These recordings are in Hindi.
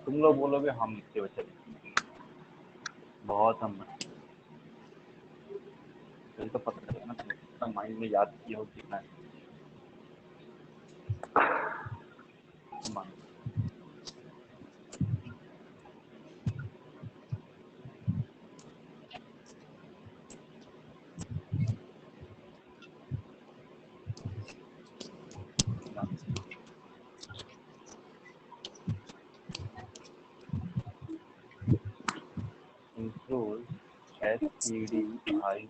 तुम लोग बोलोगे हम इसके बच्चे बहुत हम तो पता चला ना तुम माइंड में याद किया हो कितना include stdio.h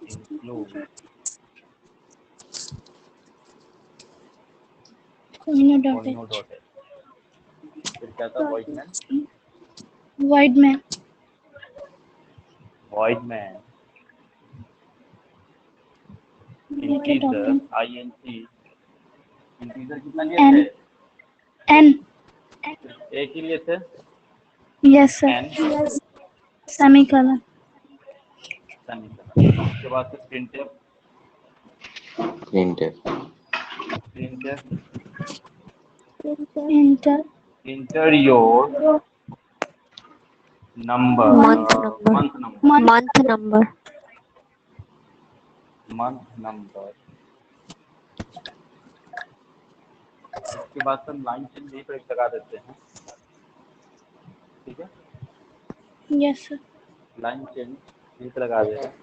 include कोइनो.h फिर क्या था void man integer int integer कितना लिए थे n एक ही लिए थे yes sir n semicolon उसके बाद से printf enter your number month number उसके बाद से हम लाइन चेंज यहीं पर लगा देते हैं ठीक है yes sir लाइन चेंज यहीं पर लगा देते हैं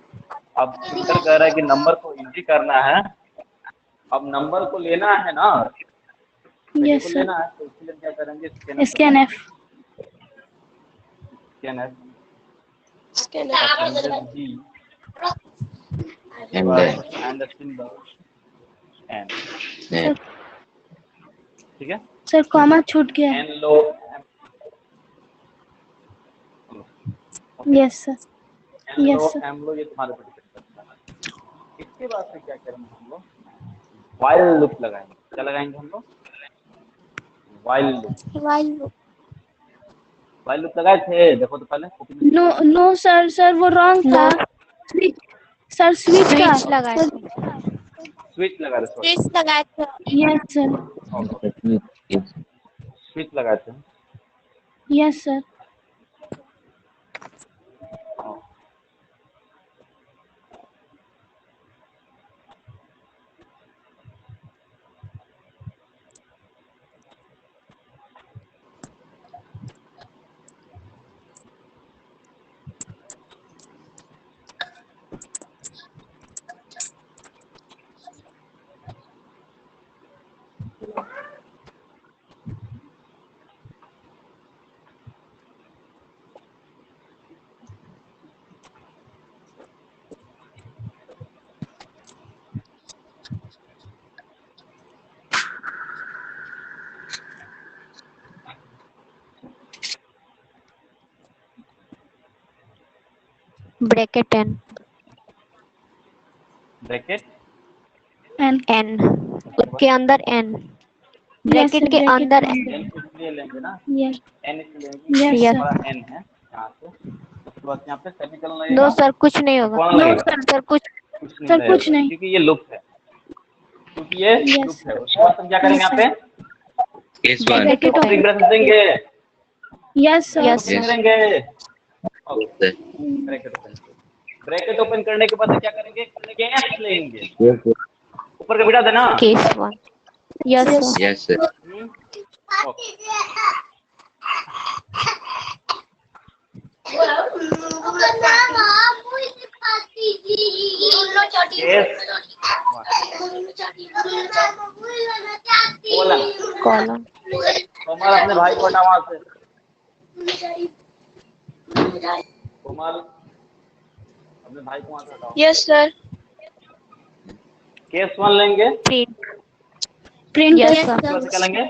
अब प्रिंटर कह रहा है कि नंबर को एंट्री करना है अब नंबर को लेना है ना yes sir लेना है तो इसके लिए क्या करेंगे scanf and the symbol n ठीक है सर कॉमा छूट गया n लो yes sir yes sir m लो ये तुम्हारे पर डिपेंड करता है इसके बाद से क्या करेंगे हम लोग while लूप लगाएंगे क्या लगाएंगे हम लोग while लूप लगाए थे देखो तो पहले नो सर वो रॉन्ग था सर स्विच लगाए स्विच लगा रहे थे यस सर स्विच लगाए थे यस सर ब्रैकेट n उसके अंदर n ब्रैकेट के अंदर n इसलिए लेंगे ना यस n इसलिए लेंगे यस हमारा n है यहाँ से उसके बाद यहाँ पे सेमीकोलन लगेगा नो सर कुछ नहीं होगा सर कुछ नहीं क्योंकि ये लूप है लूप है उसके बाद हम क्या करेंगे यहाँ पे ब्रैकेट ओपनिंग ब्रेसेस देंगे यस सर करेंगे ब्रैकेट ओपन करने के बाद क्या करेंगे केस लेंगे ऊपर का बिठा देना केस 1 यस सर कॉलन कोमल अपने भाई को हटा वहां से कोमल अपने भाई को वहां से हटाओ यस सर केस 1 लेंगे प्रिंट यस क्या सर लेंगे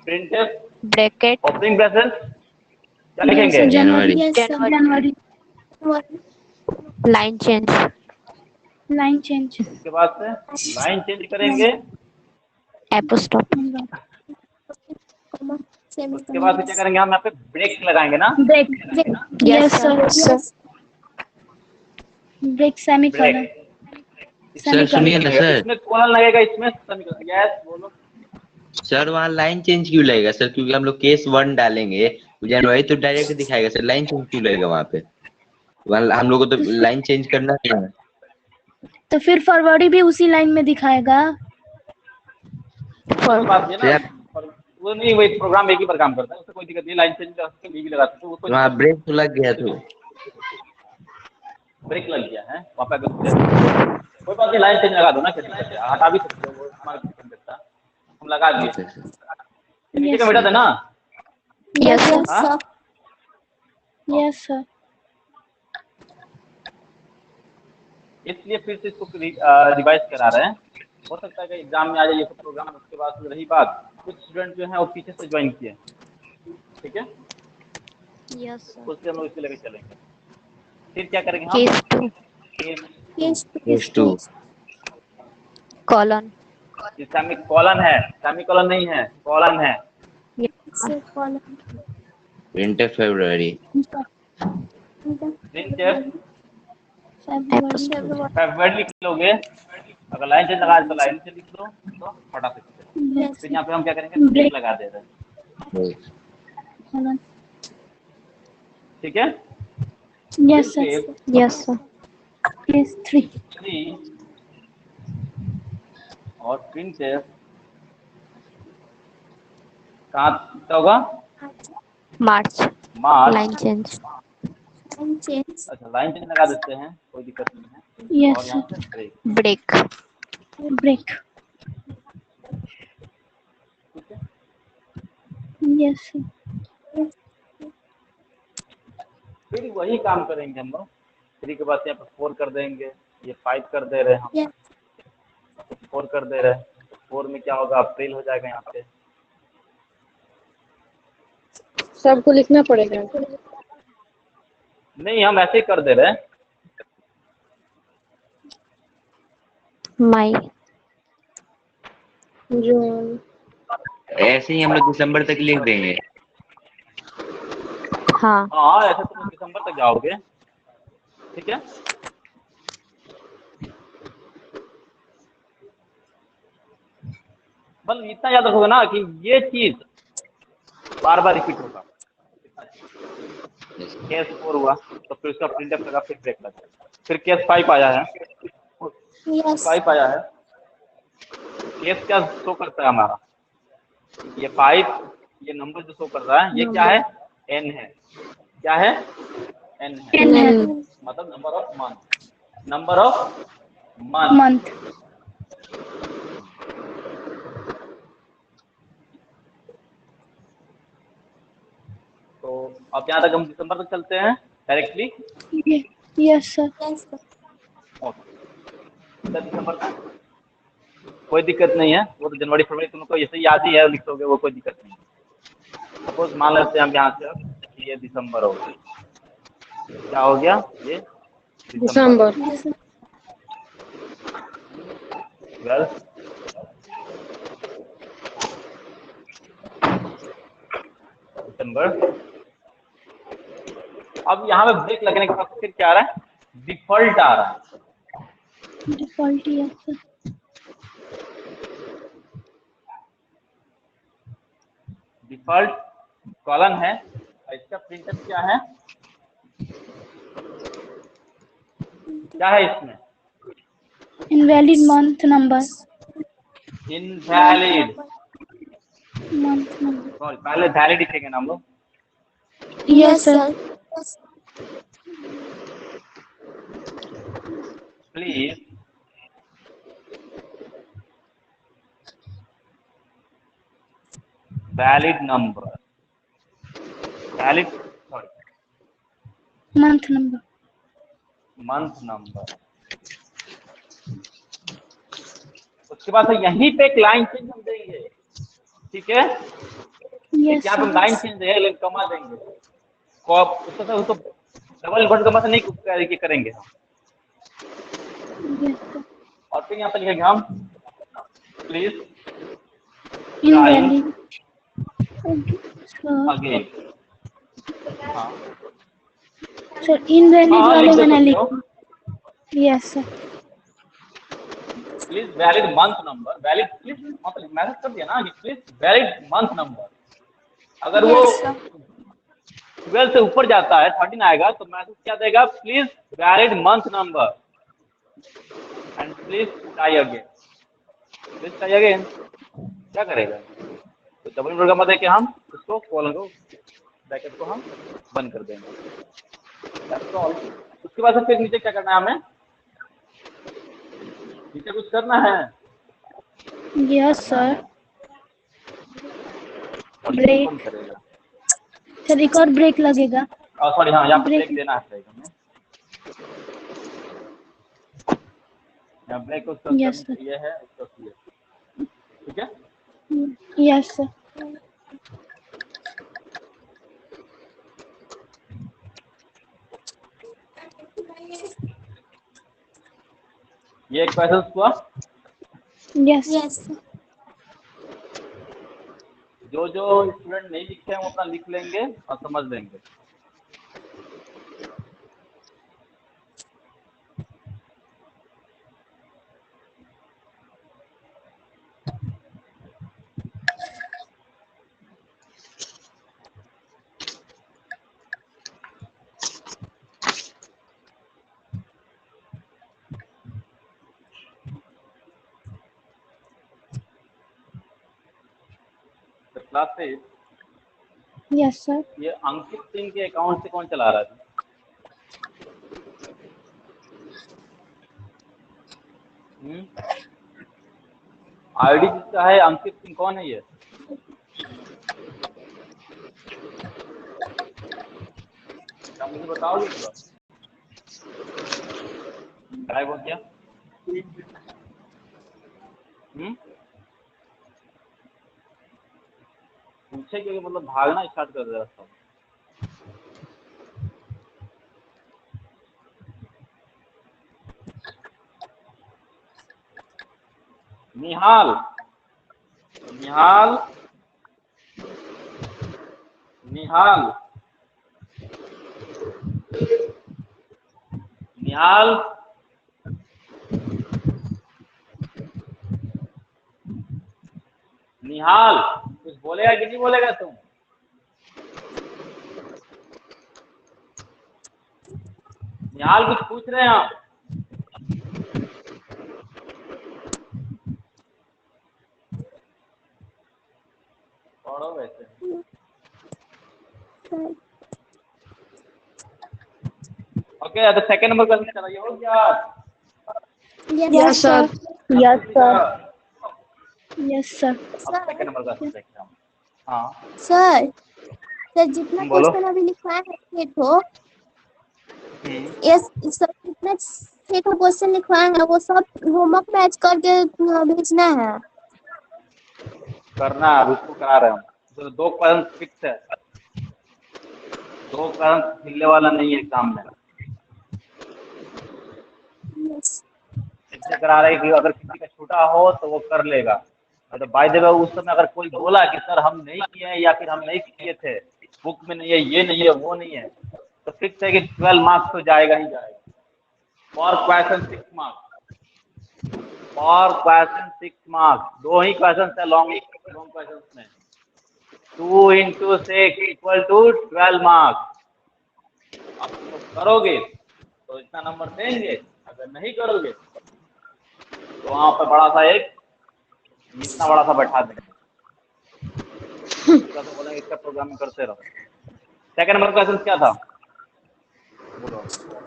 प्रिंटफ ब्रैकेट ओपनिंग ब्रेसेस क्या लिखेंगे जनवरी लाइन चेंज उसके बाद से लाइन चेंज करेंगे एपोस्ट्रोफ उसके बाद क्या करेंगे हम यहाँ पे ब्रेक लगाएंगे ना yes sir break semicolon sir सुनिए ना सर, इसमें कोलन लगेगा, इसमें सेमीकोलन। यस बोलो। सर वहाँ लाइन चेंज क्यों लगेगा सर? क्योंकि हम लोग केस 1 डालेंगे, जनवरी तो डायरेक्ट दिखाएगा सर, लाइन चेंज क्यों लगेगा वहाँ पे? वहाँ हम लोग को तो लाइन चेंज करना है। तो फिर फरवरी भी उसी लाइन में दिखाएगा। कोई बात नहीं तो ना, आप पर वो नहीं, वही प्रोग्राम एक ही पर काम करता है, उससे कोई दिक्कत नहीं, लाइन चेंज कर सकते भी लगा सकते, वो कोई वहाँ दिक्कत ब्रेक तो लग गया तो नहीं। ब्रेक लग गया है वहाँ पे, अगर कोई बात नहीं, लाइन चेंज लगा दो ना, क्या दिक्कत है, हटा भी सकते हो, वो हमारा कुछ नहीं करता, हम लगा दिए। ठीक है सर। नीचे का बेटा था ना। Yes, sir. हाँ? Yes sir. इसलिए फिर से इसको रिवाइज करा रहे हैं। हो सकता है कि एग्जाम में आ जाए ये सब प्रोग्राम। उसके बाद रही बात, कुछ स्टूडेंट जो है वो पीछे से ज्वाइन किए, ठीक है, Yes, sir. उससे हम लोग इसके लेके चलेंगे। फिर क्या करेंगे हम? Case 2. Case 2 Colon. Semi colon है, सेमी कॉलन नहीं है, कॉलन है। Yes. प्रिंटर फरवरी प्रिंट फरवरी। फरवरी लिख लोगे, अगर लाइन चेंज लगा तो लाइन से लिख दो तो हटा सकते हैं। फिर यहाँ पे हम क्या करेंगे, ब्रेक लगा दे रहे हैं, ठीक है। Yes sir. Yes, sir. Case 3। 3 और प्रिंट कहाँ क्या होगा? March. मार्च। Line change. अच्छा, लाइन चेंज लगा देते हैं, कोई दिक्कत नहीं है। यस और यहाँ पे ब्रेक, Break. ब्रेक। ठीक है। Yes sir. फिर वही काम करेंगे हम लोग। 3 के बाद यहाँ पे 4 कर देंगे, ये 5 कर दे रहे हैं हम, 4 कर दे रहे हैं। 4 में क्या होगा, अप्रैल हो जाएगा यहाँ पे। सबको लिखना पड़ेगा। नहीं, हम ऐसे ही कर दे रहे हैं। May. जून। ऐसे ही हम लोग दिसंबर तक लिख देंगे। हाँ. हाँ, ऐसे तो दिसंबर तक जाओगे, ठीक है। बस इतना याद रखोगे ना कि ये चीज बार बार रिपीट होगा। केस 4 हुआ तो फिर उसका प्रिंटअप लगा, फिर ब्रेक लगा। फिर केस 5 आया है, 5 आया है। केस क्या शो करता है हमारा, ये 5, ये नंबर जो शो कर रहा है, ये क्या है, n है। क्या है, n है, मतलब number of month, number of month. तो अब यहाँ तक हम दिसंबर तक चलते हैं डायरेक्टली। Yes sir. ओके, दिसंबर तक कोई दिक्कत नहीं है, वो तो जनवरी फरवरी तुमको ऐसे याद ही है, लिख लोगे, वो कोई दिक्कत नहीं है। सपोज मान लेते हैं हम यहाँ से अब ये दिसंबर हो गया, क्या हो गया, ये दिसंबर। दिसंबर। अब यहाँ पे ब्रेक लगने के बाद फिर क्या आ रहा है, डिफॉल्ट आ रहा है। Default. Yes sir. Default colon है, इसका प्रिंटअप क्या है, क्या है इसमें, invalid month number. Invalid month number. Sorry, पहले वैलिड लिखेंगे ना हम लोग। Yes sir. Please valid number, valid sorry month number. Month number. उसके बाद यहीं पे एक लाइन चेंज हम देंगे, ठीक है। यस यहाँ पे लाइन चेंज देंगे, लेकिन कमा देंगे, उसको डबल इन्वर्ट कमा से नहीं करेंगे हम। और फिर यहाँ पे लिखेंगे हम प्लीज इनवैलिड अगेन। हाँ सर, इनवैलिड वाले लिख में ना दो लिखो। Yes sir. Please valid month number, valid please मतलब मैसेज कर दिया ना कि प्लीज वैलिड मंथ नंबर। अगर वो 12 से ऊपर जाता है 13 आएगा तो मैसेज क्या देगा, please valid month number and please try again, please try again. क्या करेगा, तो डबल प्रोग्राम दे के हम उसको कॉलन को ब्रैकेट को हम बंद कर देंगे। That's all। उसके बाद से फिर नीचे क्या करना है हमें, नीचे कुछ करना है। Yes sir. और ब्रेक। कौन करेगा? सर एक और ब्रेक लगेगा। सॉरी हाँ, यहाँ पे ब्रेक। ब्रेक देना है हमें। यहाँ ब्रेक उसका यस सर। ये है, उसका ये, ठीक है। Yes sir. ये एक क्वेश्चन हुआ। Yes yes. जो जो स्टूडेंट नहीं लिखे हैं वो अपना लिख लेंगे और समझ लेंगे। क्लास से यस सर। ये अंकित सिंह के अकाउंट से कौन चला रहा है? आईडी जिसका है अंकित सिंह, कौन है ये? क्या मुझे बताओगे थोड़ा? गायब हो गया। पूछे कि मतलब भागना स्टार्ट कर दिया सब। निहाल, निहाल, निहाल, निहाल, निहाल, कुछ बोलेगा कि नहीं बोलेगा तुम? निहाल कुछ पूछ रहे हैं आप? पढ़ो वैसे। ओके, तो सेकंड नंबर क्वेश्चन कराइए। हो गया? Yes sir. Yes sir. Yes sir. अब सेकंड नंबर क्वेश्चन देखते हैं। हाँ सर, सर जितना बोलो। क्वेश्चन अभी लिखवाए हैं देखो, यस सर, जितना 6 क्वेश्चन लिखवाए हैं वो सब होमवर्क मैच करके भेजना है। करना है, उसको करा रहे हैं हम। तो 2 क्वेश्चन फिक्स है, 2 क्वेश्चन मिलने वाला नहीं है एग्जाम में। इसलिए करा रहे हैं कि अगर किसी का छूटा हो तो वो कर लेगा। तो बाय द वे उस समय अगर कोई बोला कि सर हम नहीं किए हैं या फिर हम नहीं किए थे, बुक में नहीं है, ये नहीं है, वो नहीं है, तो फिक्स है कि 12 मार्क्स तो जाएगा ही जाएगा। For question 6 marks, for question 6 marks. 2 he question है लॉन्ग क्वेश्चन में। 2 × 6 = 12 मार्क्स। आप तो करोगे तो इतना नंबर देंगे, अगर नहीं करोगे तो वहां पर बड़ा सा एक इतना बड़ा सा बैठा देंगे। तो बोलेंगे इसका प्रोग्रामिंग करते रहो। सेकंड नंबर क्वेश्चन क्या था बोलो?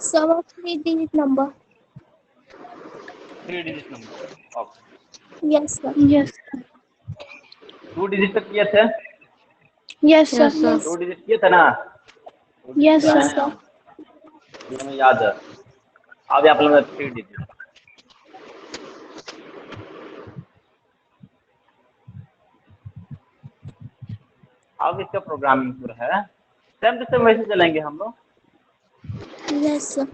Sum of 3 digit number. 3 digit number. Okay, yes sir. Yes 2 digit तक किए थे? Yes sir. 2 डिजिट किए थे ना? यस किए सर। हैं हम। ये हमें याद है। अब यहाँ पर 3 डिजिट। अब इसका प्रोग्रामिंग पूरा है, सेम टू सेम वैसे चलेंगे हम लोग। Yes sir.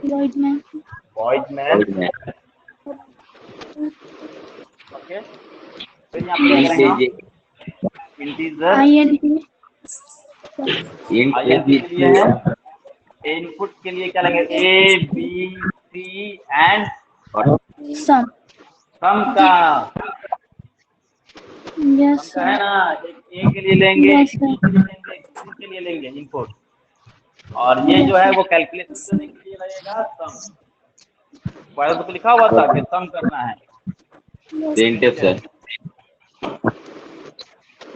Void main. Void main. Okay, okay, फिर यहाँ पे क्या करेंगे हम? इंटीजर INT INT के लिए है, इनपुट के लिए क्या लेंगे? A B C and sum. सम का Yes सम का है sir. ना, एक A के लिए लेंगे, Yes, एक sir. B के लिए लेंगे, एक C के लिए लेंगे इनपुट, और ये जो है वो कैलकुलेशन करने के लिए लगेगा सम। पहले तो लिखा हुआ था कि सम करना है। Printf sir,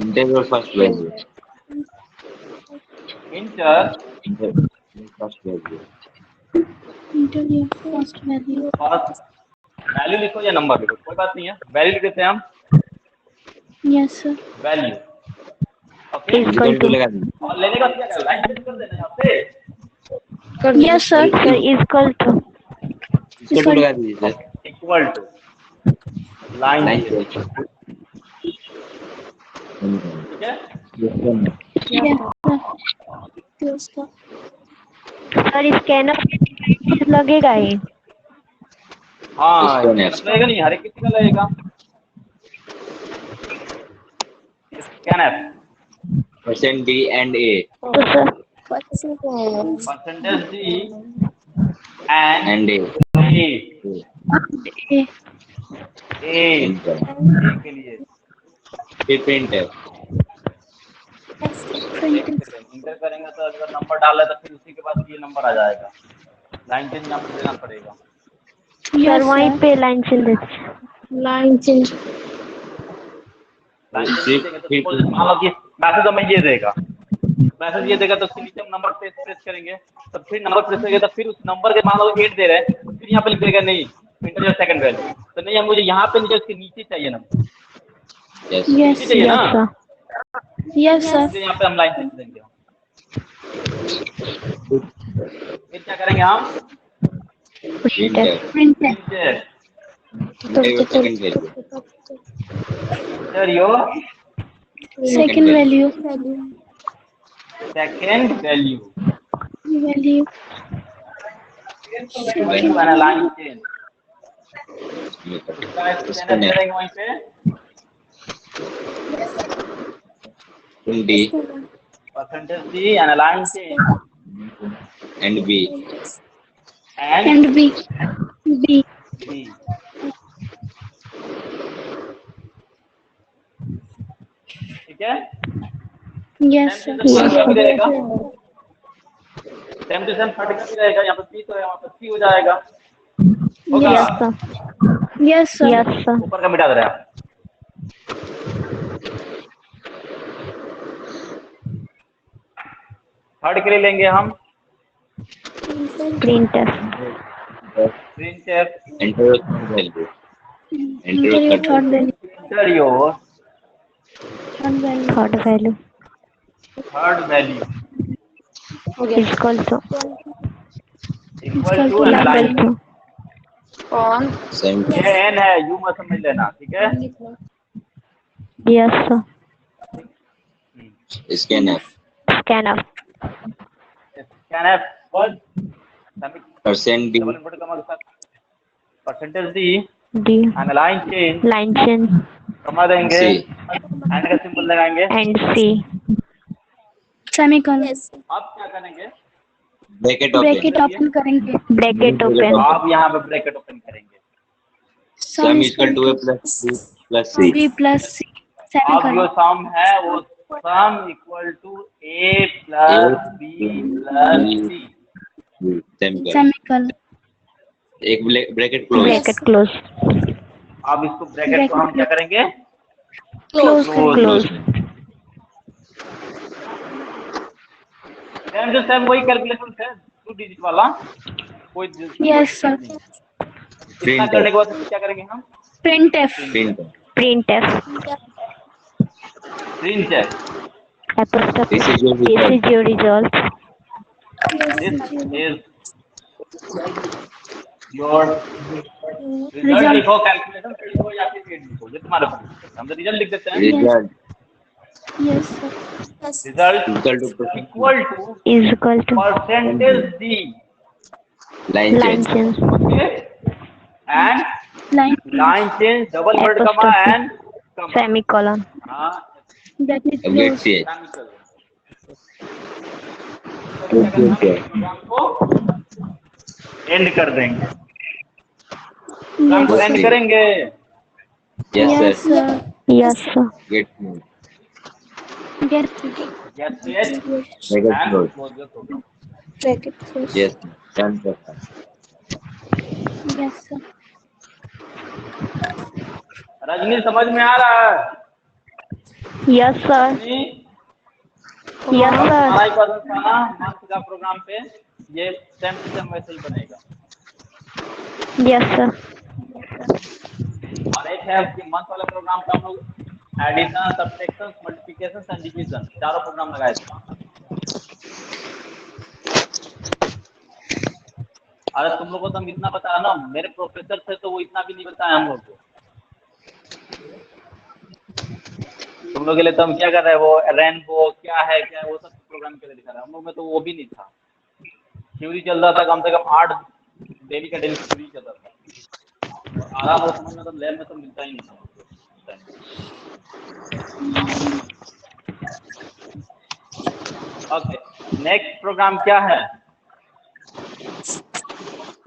inter first value, inter first value, Enter your first value. First value लिखो या नंबर लिखो, कोई बात नहीं है, वैल्यू लिख देते हैं हम, Yes sir. Value. Okay, equal to लगा दीजिए और लेने का क्या करना है? लाइन चेंज कर देना है यहाँ पे। कर Yes sir. Sir equal to लगा दीजिए sir, equal to line line change, ठीक है। Yes sir. सर स्कैनर लगेगा ही। हाँ, Scanner. लगेगा नहीं, हर एक किसी का लगेगा। स्कैनर परसेंट डी एंड ए तो sir percentage D and and A A. ए के लिए फिर प्रिंट है, इंटर करेंगे तो अगर नंबर डाला तो फिर उसी के बाद ये नंबर आ जाएगा, लाइन चेंज यहाँ पे देना पड़ेगा। सर वहीं पे line change line change line change देंगे तो suppose मान लो कि मैसेज हमें ये देगा, मैसेज ये देगा तो उसके नीचे हम नंबर प्रेस करेंगे, तो फिर नंबर प्रेस करेंगे तो फिर उस नंबर के मान लो 8 दे रहे हैं, तो फिर यहाँ पे लिख देगा नहीं इंटर योर सेकंड वैल्यू, तो नहीं, हम मुझे यहाँ पे नीचे उसके नीचे चाहिए नंबर, यस Yes. चाहिए ना, Yes sir. इसलिए यहाँ पे हम लाइन चेंज देंगे। फिर क्या करेंगे हम? प्रिंट है, Print है. Enter second value, enter your Second value. Second value Value. बना लाइन चेंज, इसका स्कैनर करेंगे वहीं पे D percentage D and line change and B and And B. B. B, ठीक है। Yes sir. Same to same 30 का भी रहेगा, यहाँ पे बी तो है, वहाँ पे सी हो जाएगा, होगा। Yes sir Yes sir. Yes sir ऊपर का मिटा दे रहे हैं आप। थर्ड के लिए लेंगे हम printer printer enter value, Enter your third value. Enter your Third value. Third value third value equal to equal to and line, कौन सेम ये एन है, यू मत समझ लेना, ठीक है। Yes sir scanner, scanner can have one percent D double input का मतलब percentage D D and line change line change comma देंगे, सी एंड का सिंबल लगाएंगे। And C Semicolon. अब क्या करेंगे? ब्रैकेट Bracket ओपन, open करेंगे. ब्रैकेट ओपन आप यहाँ पे ब्रैकेट ओपन करेंगे, sum equal to A plus B plus C, B plus C. अब जो Semicolon. सम है वो sum equal to A plus B plus C, same Semicolon. एक ब्रैकेट क्लोज, ब्रैकेट क्लोज अब इसको ब्रैकेट को हम क्या करेंगे? Close. Close same to same वही कैलकुलेशन है 2 डिजिट वाला, कोई Yes sir. इतना करने के बाद फिर क्या करेंगे हम? Printf. Print print F print है, apostrophe this is your this is your result this is your result. लिखो, कैलकुलेशन लिखो या फिर वेट लिखो, ये तुम्हारे ऊपर है। हम तो रिजल्ट लिख देते हैं, result Yes sir. Result equal to is equal to percentage D line line change change and line line change, double word comma Apostrophe. And comma. Semicolon. हाँ, that is अब गेट close. सी है। प्रोग्राम को एंड कर देंगे, प्रोग्राम को Yes, एंड sir. करेंगे। Yes Yes, sir, sir. Yes, sir. Get Get Yes, yes, मेगा and close. close the program. bracket close. Yes done करता। Yes, sir. रजनी समझ में आ रहा है? Yes, sir. रजनी, Yes, हमारा sir. एक बार था ना मंथ का प्रोग्राम पे, ये सेम टू सेम वैसे ही बनेगा। Yes, sir. और एक है कि मंथ वाले प्रोग्राम का हम लोग addition, subtraction, multiplication and division चारों प्रोग्राम लगाए थे। अरे तुम लोगों को तो हम इतना बताया ना, मेरे प्रोफेसर थे तो वो इतना भी नहीं बताया हम लोग को। तुम लोग के लिए तो हम क्या कर रहे हैं, वो रेनबो क्या है वो सब प्रोग्राम के लिए दिखा रहे हैं। हम लोग में तो वो भी नहीं था। थ्योरी चल रहा था, कम से कम 8 डेली का डेली थ्योरी चल रहा था। आराम और समझ में तो लैब में तो मिलता ही नहीं था। ओके, नेक्स्ट प्रोग्राम क्या है?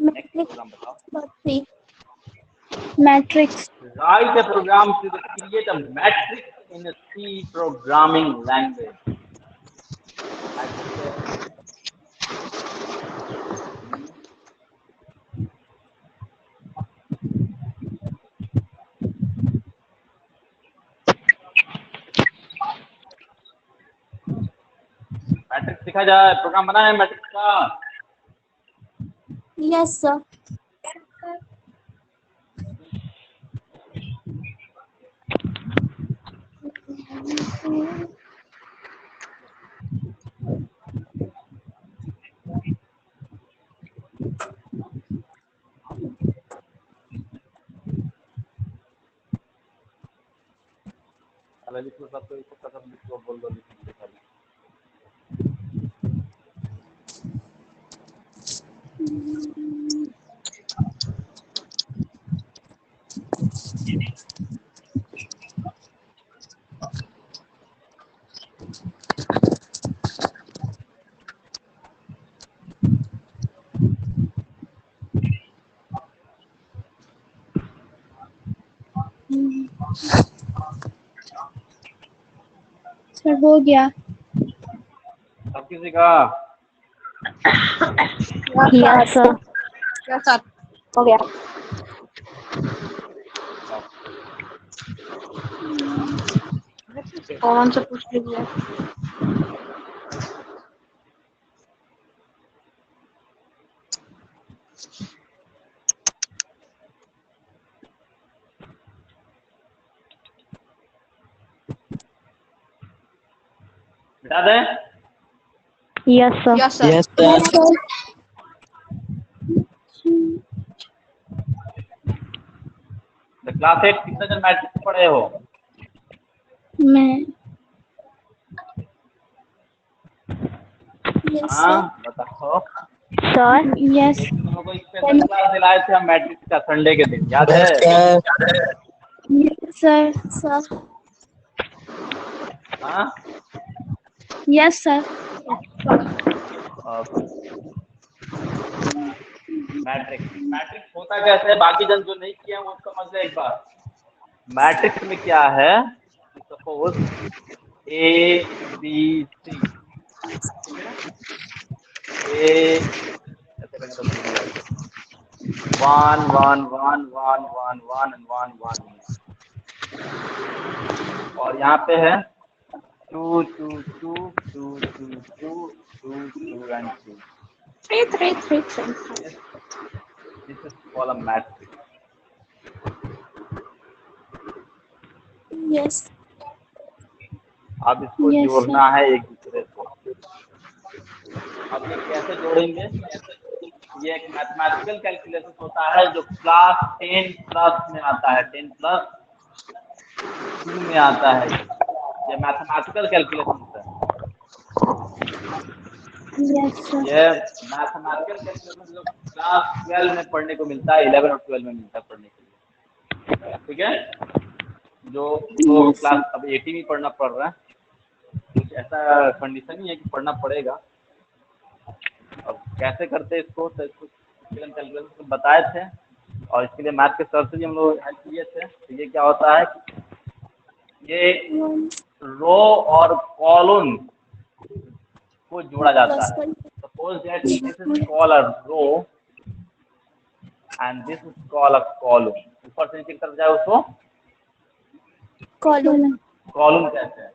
नेक्स्ट प्रोग्राम बताओ। Matrix. Write a program to create a matrix in a C programming language. Matrix लिखा जाए, प्रोग्राम बना है मैट्रिक्स का। Yes, sir. लिखो सब, तो इसको सब लिखो, बोल दो लिखो। सर हो गया। सब किसी का Yes, sir. Yes, sir. हो गया। कौन सा पूछ लीजिए? बता दें? Yes, sir. Yes, sir. Yes, sir. तो क्लास 8 कितने जन मैट्रिक्स पढ़े हो? मैं Yes, हाँ sir. बताओ। Sir. यस तुम लोगों को स्पेशल क्लास दिलाए थे हम मैट्रिक्स का संडे के दिन, याद है? Sir Sir. हाँ यस सर मैट्रिक्स होता कैसे है, बाकी जन जो नहीं किया वो समझ ले एक बार। मैट्रिक्स में क्या है, सपोज ए बी सी, ए 1 1 1 1 1 1 1 1 और यहाँ पे है 2 2 2 2 2 2 2 2 and 2. 3 3 3 3. This is called a matrix. Yes. अब इसको Yes, जोड़ना है एक दूसरे को। अब ये कैसे जोड़ेंगे? ये एक मैथमेटिकल कैलकुलेशन होता है जो क्लास 10 प्लस में आता है, 10 प्लस 2 में आता है। ये मैथमेटिकल कैलकुलेशन होता है। यस सर ये मैथमेटिकल कैलकुलेशन जो क्लास 12 में पढ़ने को मिलता है, 11 और 12 में मिलता है पढ़ने के लिए। ठीक है, जो तो क्लास अब 80 में पढ़ना पड़ रहा है, कुछ ऐसा कंडीशन नहीं है कि पढ़ना पड़ेगा। अब कैसे करते हैं इसको, तो इसको कैलकुलेशन बताए थे और इसके लिए मैथ के सर से भी हम लोग हेल्प लिए थे। तो ये क्या होता है, ये रो और कॉलम को जोड़ा जाता है। Suppose that this is called a row and this is called a column. ऊपर से नीचे की तरफ जाए उसको कॉलम कॉलम कहते हैं।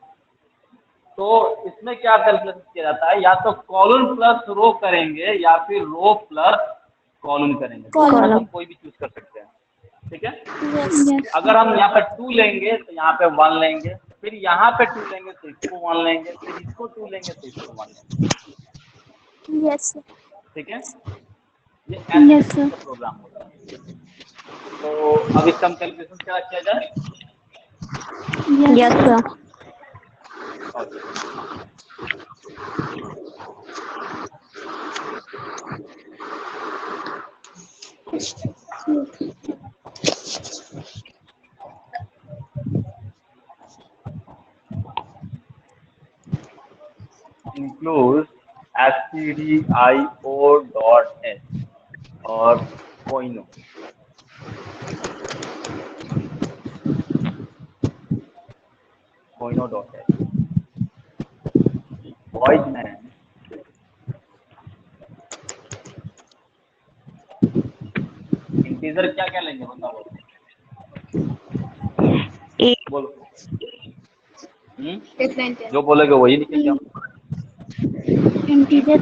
तो इसमें क्या कैलकुलेशन किया जाता है, या तो कॉलम प्लस रो करेंगे या फिर रो प्लस कॉलम करेंगे। कॉलम। हम कोई भी चूज कर सकते हैं, ठीक है। अगर हम यहाँ पे 2 लेंगे तो यहाँ पे 1 लेंगे, फिर यहाँ पे 2 लेंगे तो इसको 1 लेंगे, फिर इसको 2 लेंगे तो इसको 1 लेंगे। यस ठीक है, ये ऐसे का प्रोग्राम होता है। तो अब इसका हम कैलकुलेशन क्या किया जाए। Yes sir. includes stdio.h और Koino. Koino.h. Void man. Integer क्या क्या लेंगे बताओ। बोलो। जो बोलोगे वही लिखेंगे हम। Integer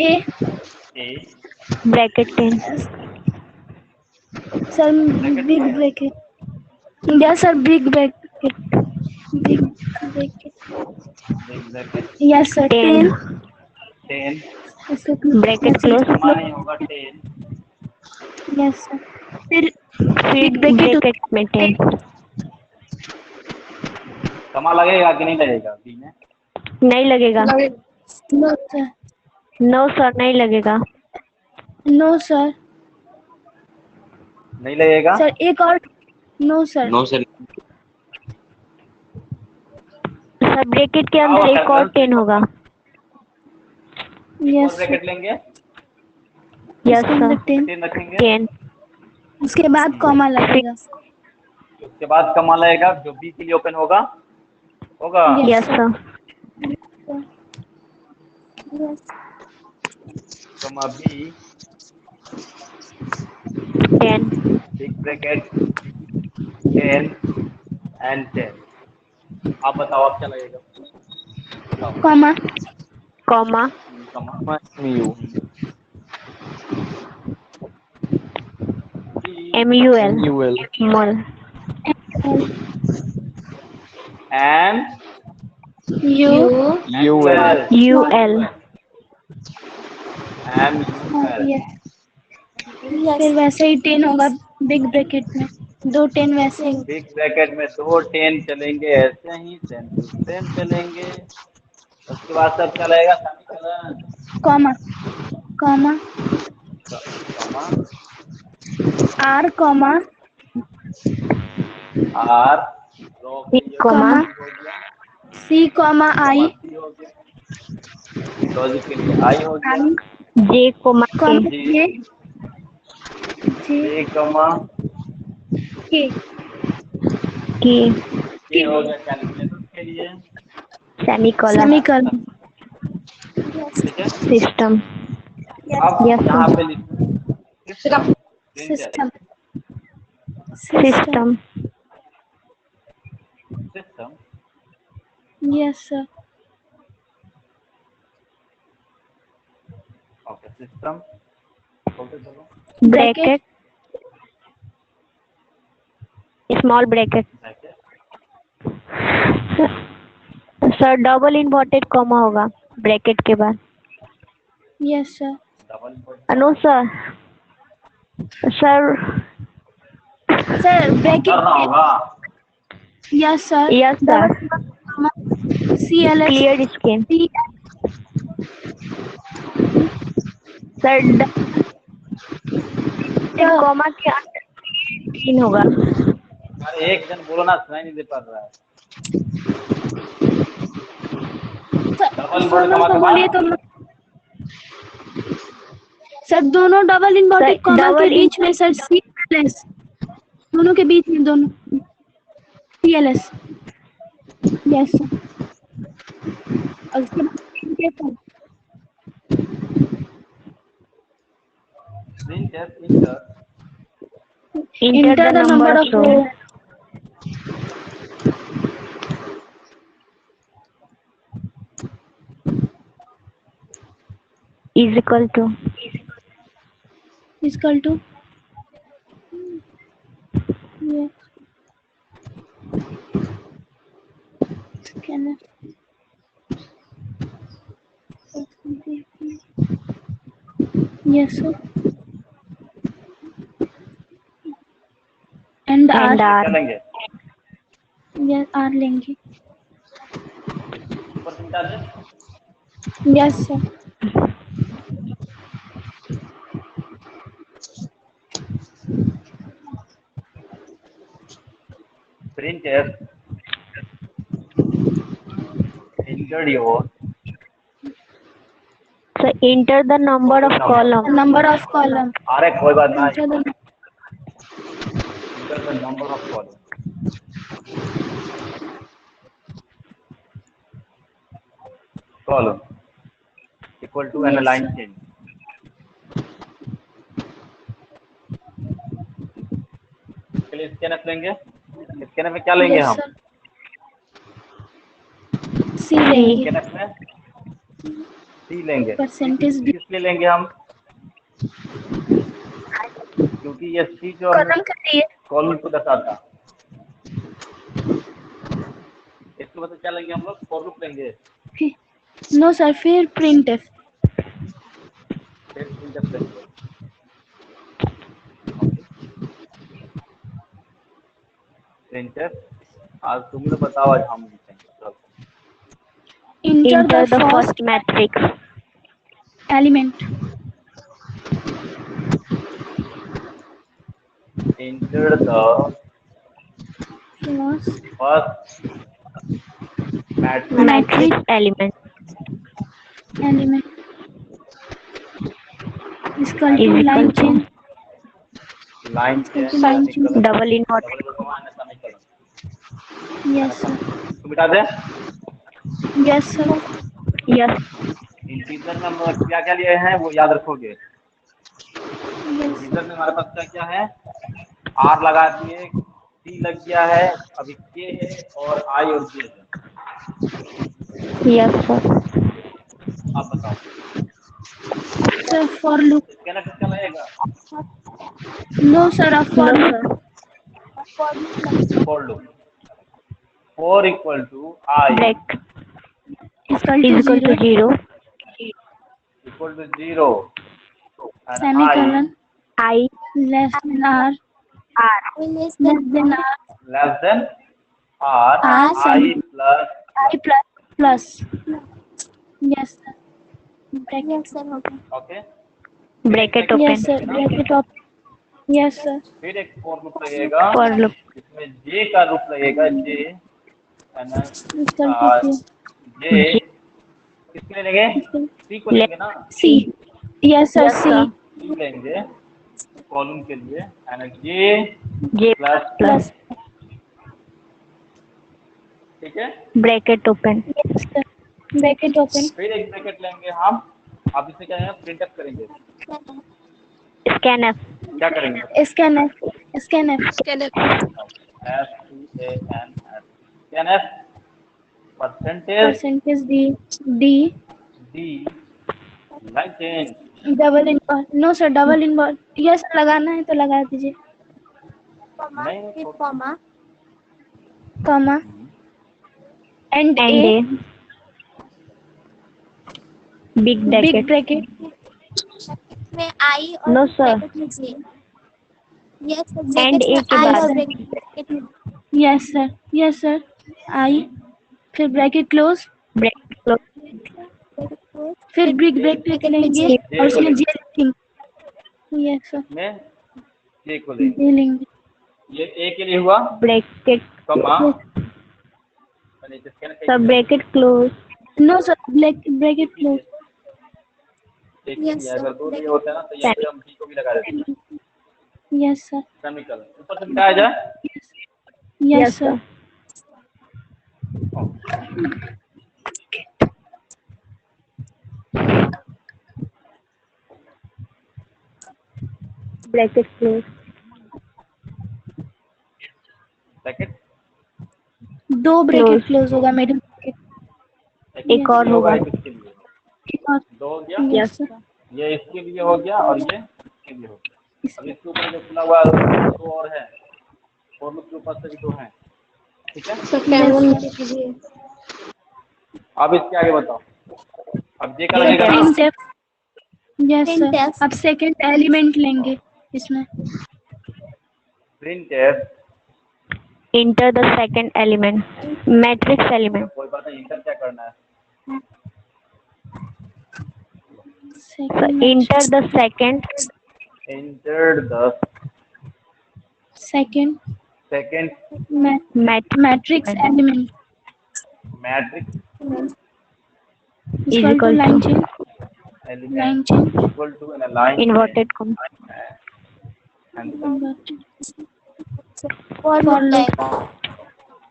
A bracket 10 sir, big bracket. Yes sir, big bracket. Yes sir, 10 bracket close. नहीं होगा 10। यस सर, फिर फिर ब्रैकेट में 10। कमा लगेगा कि नहीं लगेगा बी में? नहीं लगेगा। नो सर, नो सर, नहीं लगेगा। नो सर, नहीं लगेगा सर एक और। No sir, no sir. Sir bracket के अंदर एक और 10 होगा। यस ब्रैकेट लेंगे, यस सर, 10 रखेंगे, 10। उसके बाद कॉमा लगेगा। उसके बाद कमा लगेगा जो बी के लिए ओपन होगा यस सर, कमा बी 10। Big bracket 10 and 10। आप बताओ आप क्या लगेगा। कॉमा कॉमा कमा MUL mall and UL। UL फिर वैसे ही 10 होगा बिग ब्रैकेट में, 2 10 वैसे ही। बिग ब्रैकेट में 2 10 चलेंगे, ऐसे ही 10 to 10 चलेंगे। उसके बाद सब क्या लगेगा, semicolon, comma comma R comma R comma C comma I logic के लिए आई हो गया, J comma comma K J A comma K के हो गया कैलकुलेशन के लिए। Semicolon semicolon. ठीक है, सिस्टम। अब Yes, यहाँ sir. पे लिखना system system system yes sir. Okay system बोलते चलो bracket small bracket sir double inverted comma होगा ब्रैकेट के बाद। Yes sir. Double no sir bracket करना होगा। Yes sir. Yes sir CLS clear screen sir comma के अंदर तीन होगा। अरे एक जन बोलो ना, सुनाई नहीं दे पा रहा है। डबल इन्वर्टेड सोनम कॉमा को के बोलिए बाद तो। सर दोनों डबल इन्वर्टेड कॉमा के बीच में सर CLS, दोनों के बीच में दोनों CLS। Yes sir. और उसके बाद printf Enter the number of row is equal to yes. Scanner. Yes sir. And and R. क्या लेंगे? Yes, R लेंगे। ऊपर प्रिंट आ जाए। Yes sir. printf entered your so enter the number of column Number of column. अरे कोई बात नहीं, Enter the enter the number of column equal to and a line change। इसके लिए स्कैनफ लेंगे। स्कैनफ में क्या लेंगे yes हम? sir. C लेंगे। स्कैनफ में C लेंगे। Percentage D। किस लिए लेंगे हम? क्योंकि ये C जो कॉलम के लिए। कॉलम को दर्शाता। इसके बाद क्या लेंगे हम लोग? फॉर लूप लेंगे। No sir, फिर printf। फिर printf लेंगे। printf आज तुम लोग बताओ, आज हम लिखेंगे। enter the first matrix element। enter the first matrix element is equal to line change double inverted yes sir। तुम मिटा दे। yes sir। yes इंटीजर में हम क्या क्या लिए हैं वो याद रखोगे। इंटीजर में हमारे पास क्या क्या है? R लगा दिए, C लग गया है, अभी K है और I और J है। yes sir आप बताओ sir for loop। स्कैनर किसका लगेगा? no sir, for loop। For loop. For equal to I break is equal is equal to 0 equal to 0 and semicolon I less than R less than R less than R R I plus I plus yes sir। yes sir okay। Okay. bracket open yes sir, bracket open yes sir। फिर एक फॉर लूप लगेगा, for loop इसमें J का लूप लगेगा। J and J किसके लिए लेंगे? C को लेंगे ना। C yes sir। C C लेंगे कॉलम के लिए and J J प्लस। ठीक है, bracket open yes sir, bracket open फिर एक ब्रैकेट लेंगे हम। अब इसे क्या है? प्रिंटअप करेंगे। scanf क्या करेंगे? scanf Scanner. scanf percentage D line change. Double invert no sir, double invert yes लगाना है तो लगा दीजिए। नहीं comma comma and and A a big bracket bracket में I और No, sir. bracket में J yes sir, And bracket A में के I बाद और bracket में yes sir I फिर ब्रैकेट क्लोज bracket close फिर बिग ब्रैकेट लेंगे और उसमें J लिखेंगे। yes sir में J को लेंगे। J लेंगे ये ए के लिए हुआ ब्रैकेट कॉमा सब bracket close no sir, bracket close. एक ही है, अगर दो दिए होते हैं ना तो यहाँ पे हम बी को भी लगा देते हैं यस सर, सेमीकोलन, ऊपर से मिटाया जाए। Yes sir. Bracket close bracket दो ब्रैकेट क्लोज होगा मिडिल ब्रैकेट। एक और होगा। एक इसके लिए दो हो गया, यस सर, ये इसके लिए हो गया और ये इसके लिए हो गया। अब इसके ऊपर जो खुला हुआ है दो और है, और लूप के ऊपर से भी दो हैं, ठीक है। सर कैमरा नीचे कीजिए। अब इसके आगे बताओ, अब जे का लगेगा ना, print F. Yes sir, Printf। अब सेकंड एलिमेंट लेंगे इसमें। Print F. Enter the second element matrix element कोई बात नहीं, इंटर क्या करना है, enter the second enter the second second matrix element matrix equal to line change element equal to N line inverted comma और For loop। जाएगा।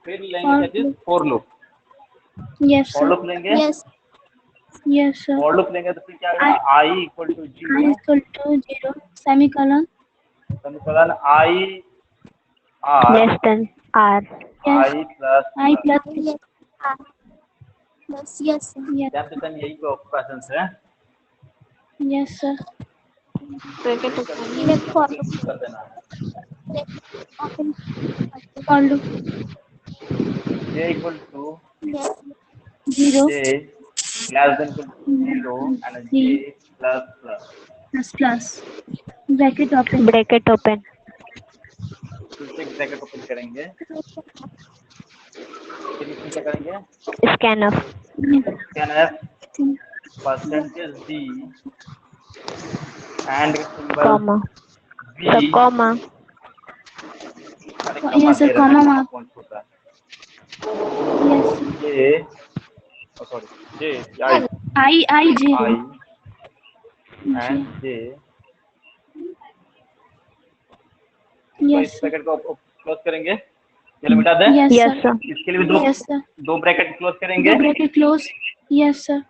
फिर लेंगे for loop. Yes for sir, loop लेंगे, yes yes sir. For loop लेंगे तो फिर क्या होगा, I equal to I zero equal to 0 semicolon semicolon I R less than R I plus I plus yes yes yes, capital यही को क्वेश्चन है, yes sir, ब्रैकेट ओपन। ये फॉर कर देना है। Open for loop J equal to 0 J less than zero and J plus plus bracket open bracket open फिर से ब्रैकेट ओपन करेंगे, फिर इसमें क्या करेंगे, scanner scan F percentage D and symbol comma B, the comma yes sir, comma mark point होता है, yes sir. J sorry J I J I and J, तो yes इस sir, ब्रैकेट को क्लोज करेंगे, चलो मिटा दें। yes यस sir, सर इसके लिए भी yes sir, दो ब्रैकेट क्लोज the करेंगे, bracket close yes sir,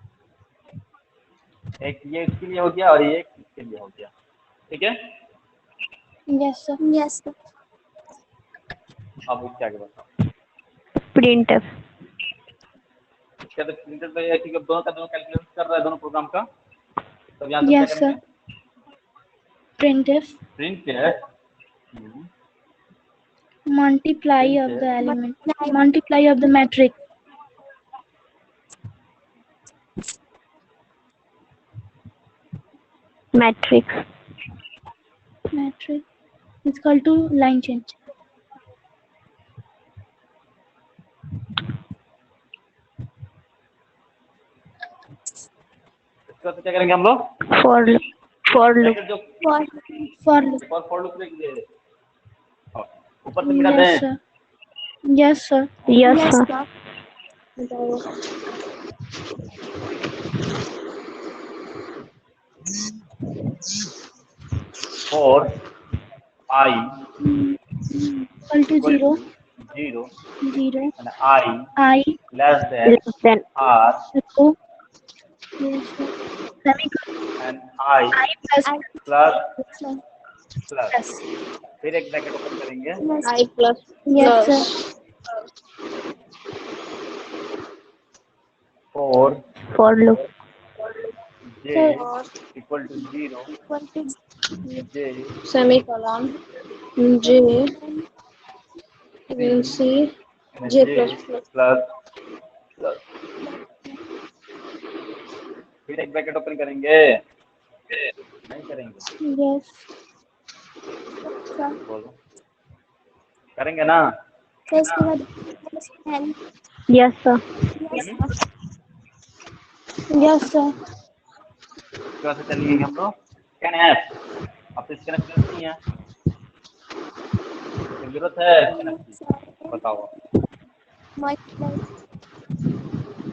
एक ये इसके लिए हो गया और ये इसके लिए हो गया, ठीक है। yes sir, यस अब इसके आगे बताओ, प्रिंट क्या तो प्रिंटर पे है कि दोनों का दोनों कैलकुलेट कर रहा है दोनों प्रोग्राम का, तब यहाँ से yes क्या sir, करेंगे, printf प्रिंट है multiply of the element, multiply of the matrix, matrix matrix is equal to line change, इसका तो क्या करेंगे हम लोग, फॉर लूप जो for loop फॉर लूप लेंगे, ऊपर से मिटा yes दें, sir, yes sir, yes sir for I equal to 0 zero 0 and I I less than less than R so yes sir, semicolon and I I plus plus plus, plus फिर एक ब्रैकेट ओपन करेंगे, I plus yes sir, for loop J equal to zero J semicolon J will C J plus plus plus, फिर एक ब्रैकेट ओपन करेंगे, नहीं करेंगे, yes बोलो करेंगे ना, इसके बाद यस सर yes sir, कैसे चलेंगे हम लोग, कैन एफ, अब तो इसके नहीं है, जरूरत है इसकी नक्की बताओ।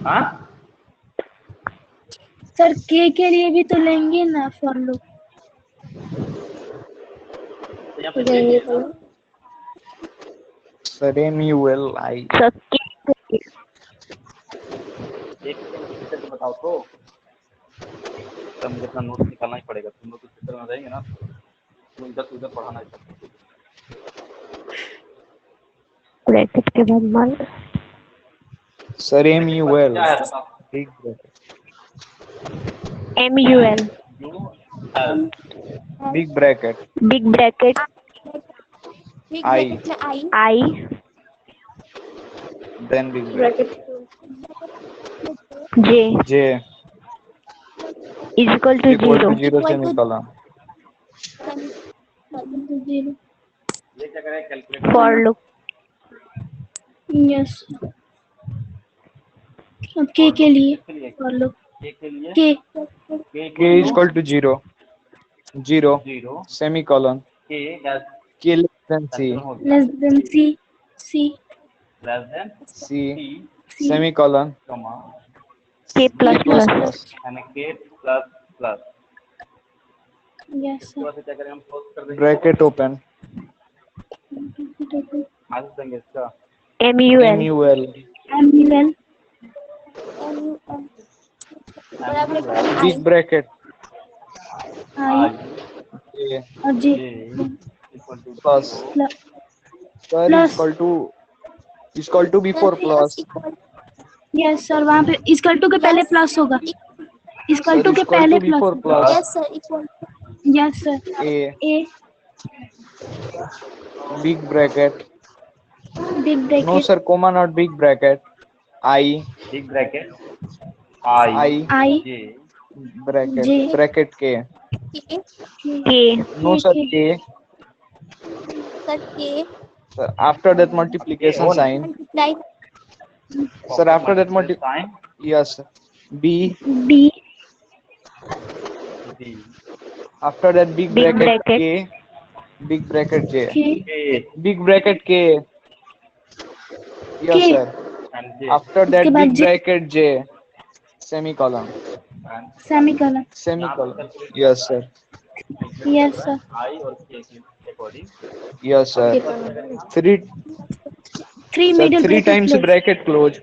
हाँ सर के लिए भी तो लेंगे ना फॉर लूप। तो यहाँ पे देंगे देखिए ना, सर MULI सर एक चित्र तो बताओ तो। तो मुझे अपना नोट निकालना ही पड़ेगा, तुम लोग तो चित्र में रहेंगे ना तो इधर से उधर पढ़ाना ही पड़ेगा। ब्रैकेट के बाद मान सर क्या MUL है बताओ। Big bracket MUL MUL big bracket big bracket I I then big bracket bracket J J is equal to equal to 0 0 semicolon ये क्या करें कैलकुलेटर। for loop yes. अब के लिए किसके लिए? फॉर लूप के लिए के K is equal to 0 0 0 semicolon K less K less than C less than C than C C semicolon comma K plus K plus plus plus यानी के प्लस प्लस। यस इसके बाद से क्या करें हम क्लोज कर देंगे, bracket open आगे देंगे इसका MUL MUL एमयूएल big bracket I J और जी J equal to plus sir Plus. is equal to before plus yes sir वहाँ पे इक्वल टू के पहले प्लस होगा। इक्वल sir टू is के equal पहले to प्लस before होगा। plus yes sir A A big bracket big no bracket sir comma not big bracket I big bracket I I J bracket J bracket K K no sir K sir after that multiplication on. sign sir after that sign yes B B D after that big Big bracket bracket. K big bracket J के के big bracket K yes K. sir and J after उसके that बाद big J bracket J semicolon semicolon semicolon yes sir yes sir I और के के according yes sir three three sir middle three times bracket close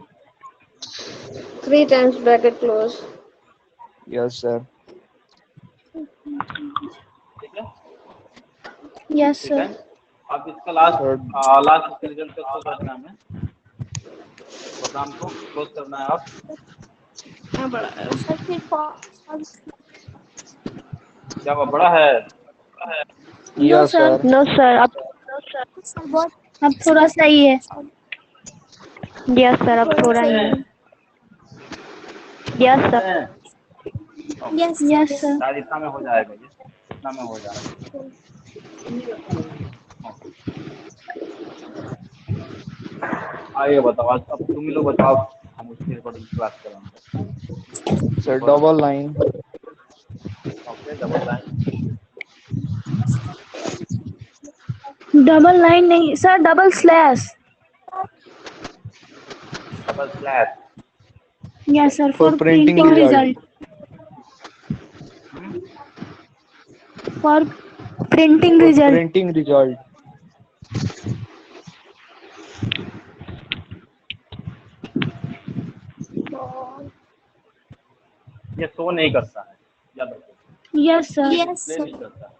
3 times bracket close yes sir ठीक है यस ठीक है। सर अब इसका लास्ट Third. लास्ट रिजल्ट का क्लोज करना है हमें, प्रोग्राम को क्लोज करना है। आप क्या वो बड़ा है? No yes sir sir No sir अब थोड़ा सा ही है। yes sir अब थोड़ा ही है yes sir यस सर शायद इतना में हो जाएगा, ये इतना में हो जाएगा। आइए बताओ, आज अब तुम ही लोग बताओ, हम उसके अकॉर्डिंग क्लास करेंगे। sir double line okay double line double line नहीं sir double slash double slash yes sir for for printing printing result for printing for result printing result ये शो नहीं करता है, याद रखो यस सर डिस्प्ले नहीं करता है।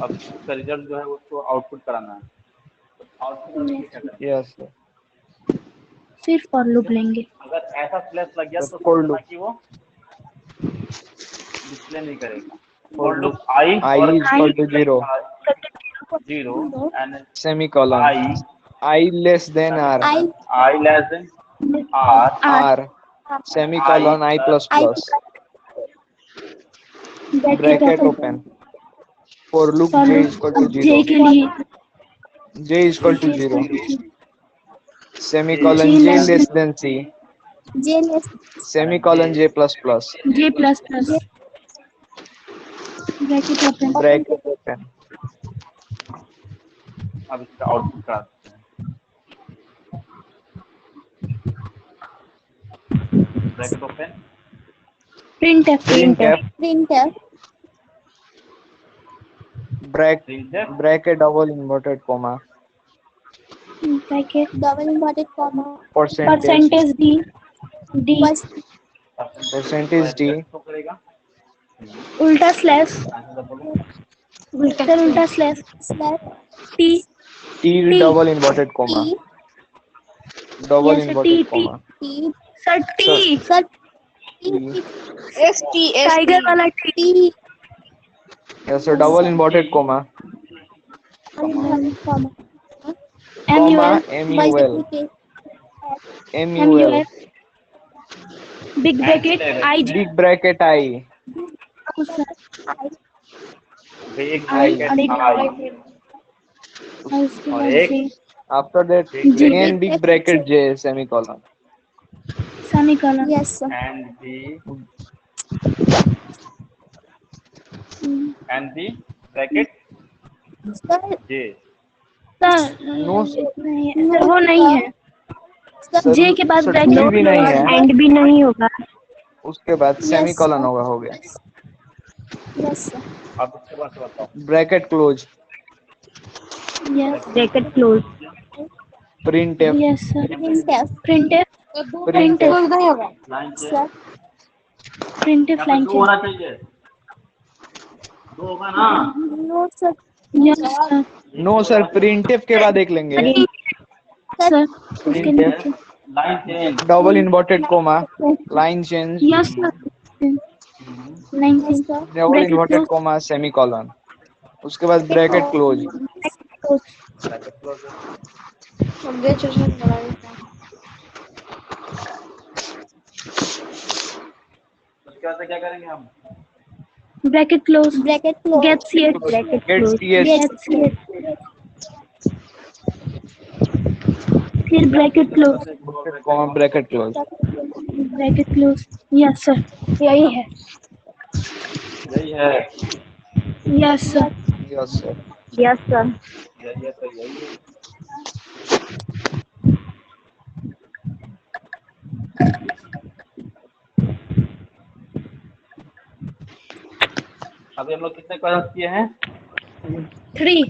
अब इसका रिजल्ट जो है उसको आउटपुट कराना है, तो आउटपुट करने के लिए क्या करें? yes sir फिर फॉर लूप लेंगे। अगर ऐसा स्लैश लग गया Sir, तो for समझना loop. कि वो डिस्प्ले नहीं करेगा। फॉर लूप आई I और is equal to 0 0 and semicolon I less than R I less than R R semicolon I plus plus bracket open for loop for J is equal to loop J 0 के लिए J is equal to 0 semicolon J J less less than C semicolon J plus plus J plus plus bracket open bracket open अब इसका आउटपुट करा देते हैं। Bracket open, printf printf printf printf bracket double inverted comma bracket double inverted comma percentage d was percentage d तो करेगा उल्टा स्लैश आंसर बोलो। सर उल्टा slash slash t t double inverted comma t double yes inverted t comma t sir t sir t tiger वाला t t yes sir double inverted comma uninverted comma comma mul mul multiplication mul big bracket I j big bracket I big I bracket I उसके और बाद एक j after that J. again big bracket j semicolon semicolon yes sir and the bracket sir J sir no नहीं सर वो नहीं है sir sir j के बाद sir ब्रैकेट T भी नहीं है एंड भी नहीं होगा उसके बाद yes सेमीकोलन sir होगा हो गया yes sir अब इसके बाद से बताओ bracket close yes bracket close printf yes sir printf printf printf line से sir printf line दो change होना चाहिए, दो होगा ना। no sir yes sir no sir printf के बाद एक लेंगे sir उसके नीचे line change double inverted comma line change yes sir line change sir double bracket inverted close comma semicolon उसके बाद bracket close close bracket close. उसके बाद से क्या करेंगे हम? bracket close bracket close get ch bracket get close ch get ch फिर bracket close comma bracket close bracket close yes sir यही है यही है, yes sir yes sir yes sir यही है, तो यही है। अभी हम लोग कितने क्वेश्चन किए हैं? 3